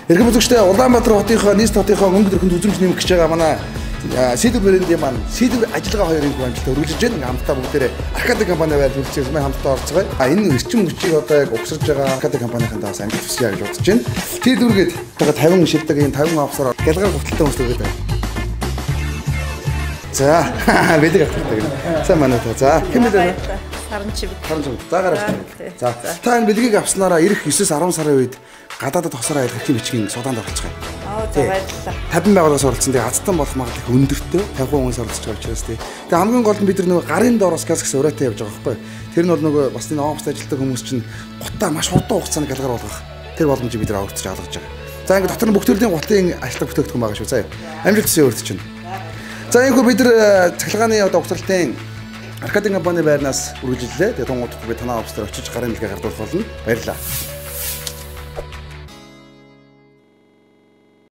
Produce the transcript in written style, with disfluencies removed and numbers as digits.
Эрхэм үзэгчдээ Улаанбаатар хотынхоо нийс хотынхоо өнгө төрхөнд үзмж нэмэх гэж байгаа манай Сидвэр брэндийн маань Сидвэр ажиллагаа хоёрын хэмжээлтэй үргэлжлэж байна. Хамтдаа бүгдээрээ Аркадик компани байр төлөвлөсөн маань хамтдаа орцгоё. Энэ эрчим хүчийг одоо яг угсарж байгаа Аркадик компанийнхаа даас амжилт хүсье гэж бодож байна. Сидвэргээд одоо 50 шилдэг энэ 50 авсаар гэлгаар гуталтай хүмүүс өгöd байна. За бэлэг авчихдаг юм. Сайн манай та. За хэмээн Харанчив. За гараа. За та энэ бэлгийг авснараа ирэх 9-10 сарын үед гадаадд тосороо айлх хэм бичгийн судаанд оролцгоё. За баярлалаа. 50 байгууллагаас оролцсон. Тэгээ азтан болох магадлал өндөртэй 50 хүмүүс оролцож байгаа учраас тий. Тэгээ хамгийн гол нь бид нар нөгөө гарын доороос газ гэсэн ураатай явж байгаа байхгүй. Тэр нь бол нөгөө бас энэ оффис ажилтдаг хүмүүс чинь гутаа маш хурдан хугацаанд галгаар болгох. Тэр боломжийг бид нар өөрсдөж олгож байгаа. За ингээд дотор нь бүх төрлийн гутын ажилтг бүтээгдэхүүн байгаа шүү. За амжилт хүсье өөрсдөж чинь. За энэ бид нар цахилгааны одоо угсралтын Аркадик компани байрнаас үргэлжлэлээ. Тэгээ тунгууд би танаа оффис дээр очиж гарын дэлгээ гардуулах болно. Баярлалаа.